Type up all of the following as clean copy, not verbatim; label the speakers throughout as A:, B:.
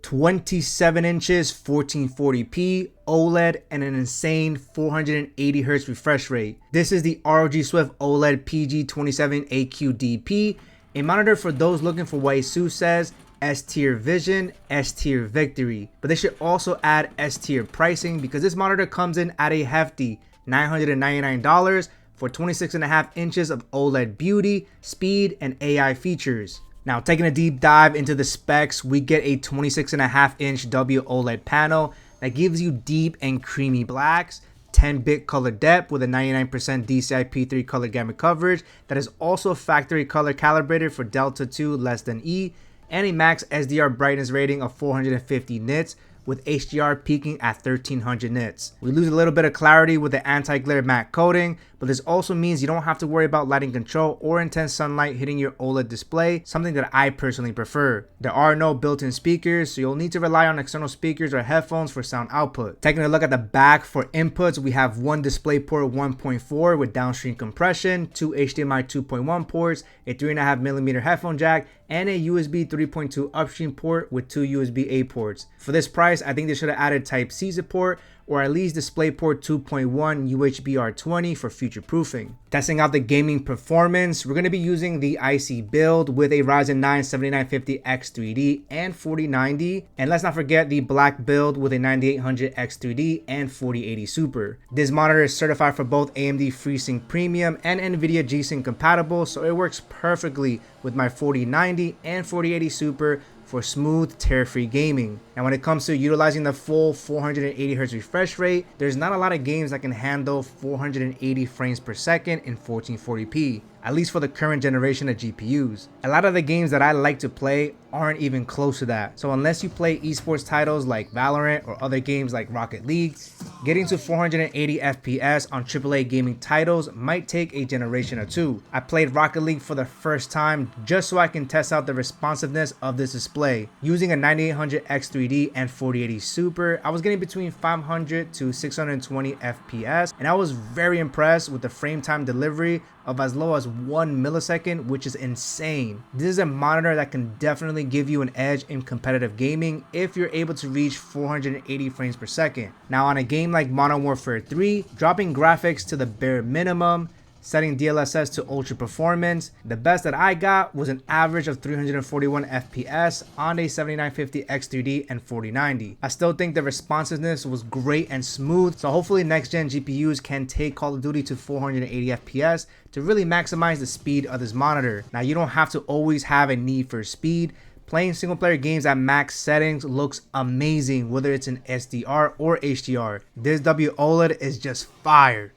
A: 27 inches, 1440p, OLED, and an insane 480Hz refresh rate. This is the ROG Swift OLED PG27AQ-DP, a monitor for those looking for what ASUS says S-tier vision, S-tier victory. But they should also add S-tier pricing because this monitor comes in at a hefty $999 for 26.5 inches of OLED beauty, speed, and AI features. Now, taking a deep dive into the specs, we get a 26.5-inch WOLED panel that gives you deep and creamy blacks, 10-bit color depth with a 99% DCI-P3 color gamut coverage that is also factory color calibrated for Delta 2 less than E, and a max SDR brightness rating of 450 nits with HDR peaking at 1300 nits. We lose a little bit of clarity with the anti-glare matte coating, but this also means you don't have to worry about lighting control or intense sunlight hitting your OLED display, something that I personally prefer. There are no built-in speakers, so you'll need to rely on external speakers or headphones for sound output. Taking a look at the back for inputs, we have one DisplayPort 1.4 with downstream compression, two HDMI 2.1 ports, a 3.5mm headphone jack, and a USB 3.2 upstream port with two USB-A ports. For this price, I think they should have added Type-C support or at least DisplayPort 2.1 UHBR20 for future proofing. Testing out the gaming performance, we're going to be using the IC build with a Ryzen 9 7950X3D and 4090, and let's not forget the black build with a 9800X3D and 4080 Super. This monitor is certified for both AMD FreeSync Premium and NVIDIA G-Sync compatible, so it works perfectly with my 4090 and 4080 Super for smooth, tear-free gaming. And when it comes to utilizing the full 480Hz refresh rate, there's not a lot of games that can handle 480 frames per second in 1440p, at least for the current generation of GPUs. A lot of the games that I like to play aren't even close to that. So unless you play esports titles like Valorant or other games like Rocket League, getting to 480 FPS on AAA gaming titles might take a generation or two. I played Rocket League for the first time just so I can test out the responsiveness of this display. Using a 9800X3D and 4080 Super, I was getting between 500 to 620 FPS, and I was very impressed with the frame time delivery of as low as 1 millisecond, which is insane. This is a monitor that can definitely give you an edge in competitive gaming if you're able to reach 480 frames per second. Now, on a game like Modern Warfare 3, dropping graphics to the bare minimum, setting DLSS to ultra performance, the best that I got was an average of 341 FPS on a 7950X3D and 4090. I still think the responsiveness was great and smooth, so hopefully next gen GPUs can take Call of Duty to 480 FPS to really maximize the speed of this monitor. Now, you don't have to always have a need for speed. Playing single player games at max settings looks amazing, whether it's in SDR or HDR. This WOLED is just fire.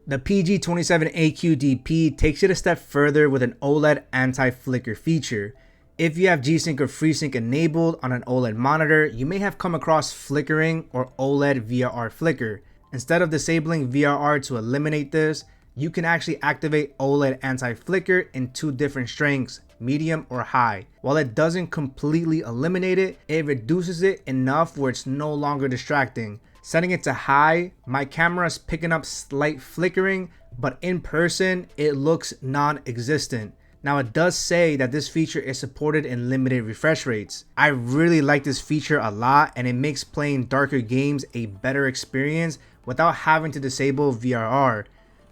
A: The PG27AQ-DP takes it a step further with an OLED anti-flicker feature. If you have G-Sync or FreeSync enabled on an OLED monitor, you may have come across flickering or OLED VRR flicker. Instead of disabling VRR to eliminate this, you can actually activate OLED anti-flicker in two different strengths, medium or high. While it doesn't completely eliminate it, it reduces it enough where it's no longer distracting. Setting it to high, my camera is picking up slight flickering, but in person, it looks non-existent. Now, it does say that this feature is supported in limited refresh rates. I really like this feature a lot, and it makes playing darker games a better experience without having to disable VRR.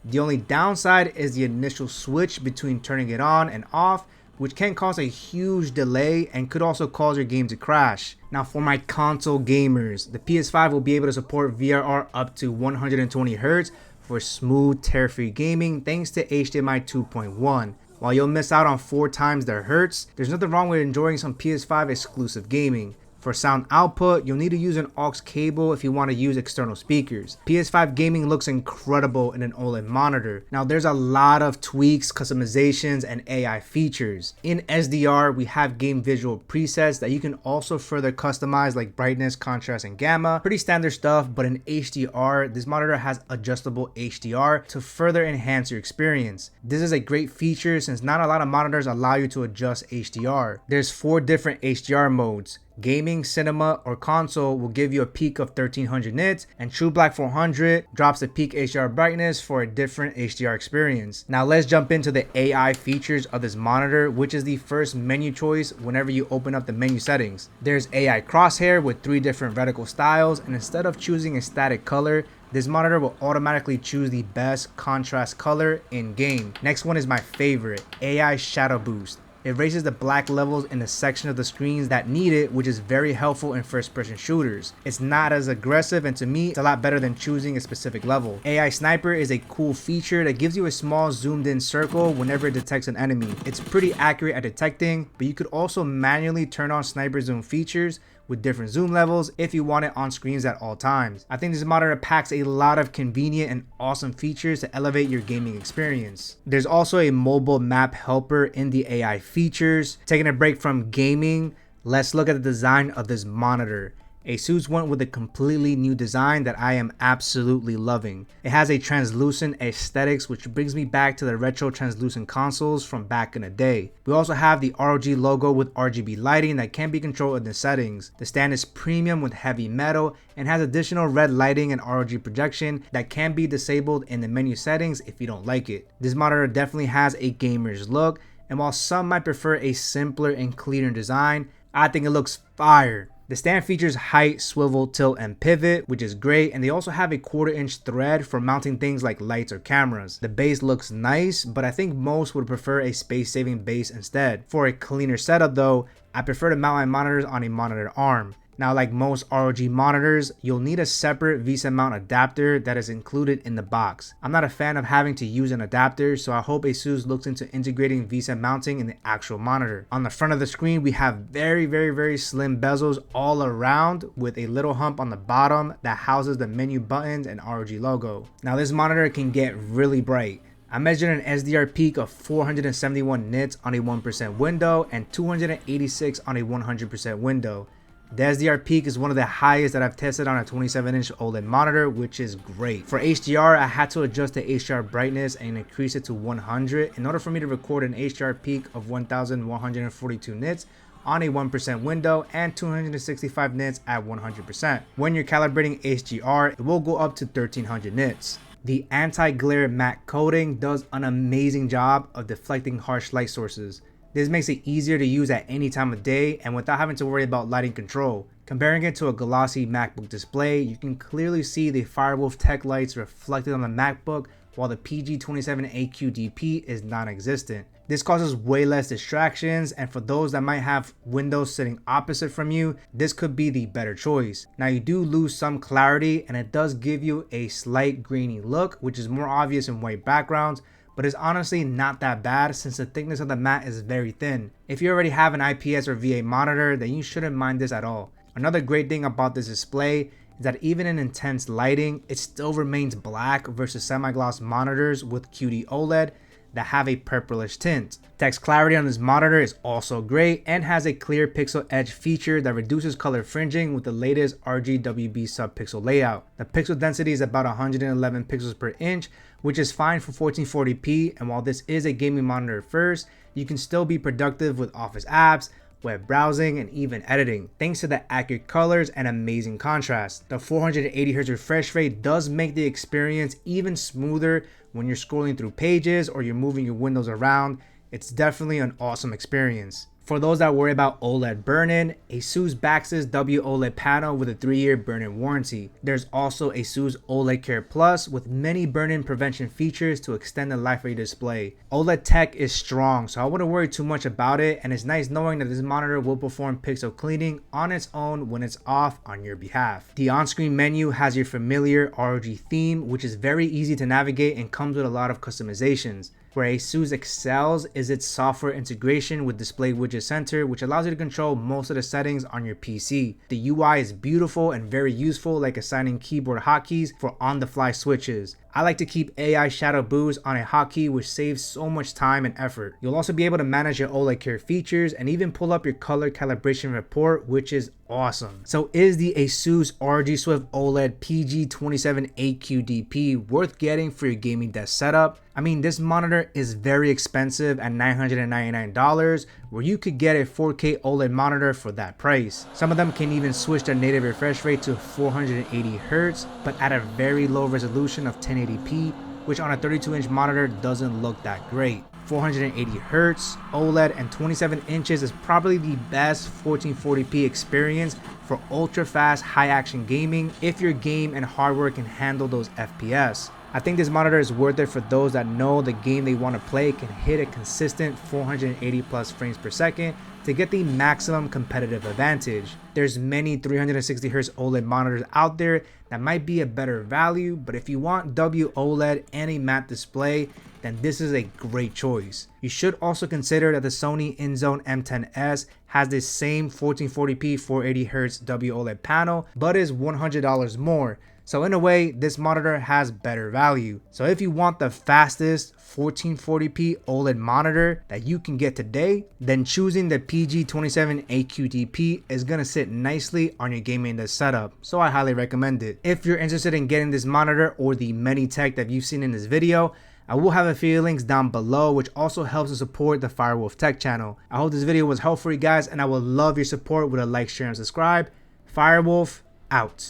A: The only downside is the initial switch between turning it on and off, which can cause a huge delay and could also cause your game to crash. Now, for my console gamers, the PS5 will be able to support VRR up to 120 Hz for smooth, tear-free gaming thanks to HDMI 2.1. While you'll miss out on 4 times the hertz, there's nothing wrong with enjoying some PS5 exclusive gaming. For sound output, you'll need to use an aux cable if you want to use external speakers. PS5 gaming looks incredible in an OLED monitor. Now, there's a lot of tweaks, customizations, and AI features. In SDR, we have game visual presets that you can also further customize, like brightness, contrast, and gamma. Pretty standard stuff, but in HDR, this monitor has adjustable HDR to further enhance your experience. This is a great feature since not a lot of monitors allow you to adjust HDR. There's 4 different HDR modes: Gaming, cinema, or console will give you a peak of 1300 nits, and True Black 400 drops the peak HDR brightness for a different HDR experience. Now let's jump into the AI features of this monitor, which is the first menu choice whenever you open up the menu settings. There's AI crosshair with 3 different reticle styles, and instead of choosing a static color, this monitor will automatically choose the best contrast color in game. Next one is my favorite, AI Shadow Boost. It raises the black levels in the section of the screens that need it, which is very helpful in first person shooters. It's not as aggressive, and to me, it's a lot better than choosing a specific level. AI Sniper is a cool feature that gives you a small zoomed in circle whenever it detects an enemy. It's pretty accurate at detecting, but you could also manually turn on sniper zoom features with different zoom levels if you want it on screens at all times. I think this monitor packs a lot of convenient and awesome features to elevate your gaming experience. There's also a mobile map helper in the AI features. Taking a break from gaming, let's look at the design of this monitor. ASUS went with a completely new design that I am absolutely loving. It has a translucent aesthetics, which brings me back to the retro translucent consoles from back in the day. We also have the ROG logo with RGB lighting that can be controlled in the settings. The stand is premium with heavy metal and has additional red lighting and ROG projection that can be disabled in the menu settings if you don't like it. This monitor definitely has a gamer's look, and while some might prefer a simpler and cleaner design, I think it looks fire. The stand features height, swivel, tilt, and pivot, which is great, and they also have a 1/4-inch thread for mounting things like lights or cameras. The base looks nice, but I think most would prefer a space-saving base instead. For a cleaner setup though, I prefer to mount my monitors on a monitor arm. Now, like most ROG monitors, you'll need a separate VESA mount adapter that is included in the box. I'm not a fan of having to use an adapter, so I hope ASUS looks into integrating VESA mounting in the actual monitor. On the front of the screen, we have very slim bezels all around with a little hump on the bottom that houses the menu buttons and ROG logo. Now, this monitor can get really bright. I measured an SDR peak of 471 nits on a 1% window and 286 on a 100% window. The SDR peak is one of the highest that I've tested on a 27-inch OLED monitor, which is great. For HDR, I had to adjust the HDR brightness and increase it to 100 in order for me to record an HDR peak of 1142 nits on a 1% window and 265 nits at 100%. When you're calibrating HDR, it will go up to 1300 nits. The anti-glare matte coating does an amazing job of deflecting harsh light sources. This makes it easier to use at any time of day and without having to worry about lighting control. Comparing it to a glossy MacBook display, you can clearly see the Firewolf tech lights reflected on the MacBook, while the PG27AQ DP is non-existent. This causes way less distractions, and for those that might have windows sitting opposite from you, this could be the better choice. Now, you do lose some clarity and it does give you a slight grainy look, which is more obvious in white backgrounds, but it's honestly not that bad since the thickness of the matte is very thin. If you already have an IPS or VA monitor, then you shouldn't mind this at all. Another great thing about this display is that even in intense lighting, it still remains black versus semi-gloss monitors with QD OLED that have a purplish tint. Text clarity on this monitor is also great and has a clear pixel edge feature that reduces color fringing with the latest RGWB subpixel layout. The pixel density is about 111 pixels per inch, which is fine for 1440p, and while this is a gaming monitor first, you can still be productive with Office apps, web browsing, and even editing, thanks to the accurate colors and amazing contrast. The 480Hz refresh rate does make the experience even smoother when you're scrolling through pages or you're moving your windows around. It's definitely an awesome experience. For those that worry about OLED burn-in, ASUS backs this WOLED panel with a 3-year burn-in warranty. There's also ASUS OLED Care Plus with many burn-in prevention features to extend the life of your display. OLED tech is strong, so I wouldn't worry too much about it, and it's nice knowing that this monitor will perform pixel cleaning on its own when it's off on your behalf. The on-screen menu has your familiar ROG theme, which is very easy to navigate and comes with a lot of customizations. Where ASUS excels is its software integration with Display Widget Center, which allows you to control most of the settings on your PC. The UI is beautiful and very useful, like assigning keyboard hotkeys for on-the-fly switches. I like to keep AI shadow boost on a hotkey, which saves so much time and effort. You'll also be able to manage your OLED care features and even pull up your color calibration report, which is awesome. So is the ASUS ROG Swift OLED PG27AQDP worth getting for your gaming desk setup? I mean, this monitor is very expensive at $999, where you could get a 4K OLED monitor for that price. Some of them can even switch their native refresh rate to 480 Hz, but at a very low resolution of 1080p, which on a 32-inch monitor doesn't look that great. 480 Hz, OLED, and 27 inches is probably the best 1440p experience for ultra fast high action gaming if your game and hardware can handle those FPS. I think this monitor is worth it for those that know the game they want to play can hit a consistent 480 plus frames per second to get the maximum competitive advantage. There's many 360Hz OLED monitors out there that might be a better value, but if you want WOLED and a matte display, then this is a great choice. You should also consider that the Sony InZone M10s has the same 1440p 480Hz WOLED panel, but is $100 more. So in a way, this monitor has better value. So if you want the fastest 1440p OLED monitor that you can get today, then choosing the PG27AQDP is gonna sit nicely on your gaming desk setup. So I highly recommend it. If you're interested in getting this monitor or the many tech that you've seen in this video, I will have affiliate links down below, which also helps to support the Firewolf Tech channel. I hope this video was helpful for you guys, and I would love your support with a like, share, and subscribe. Firewolf out.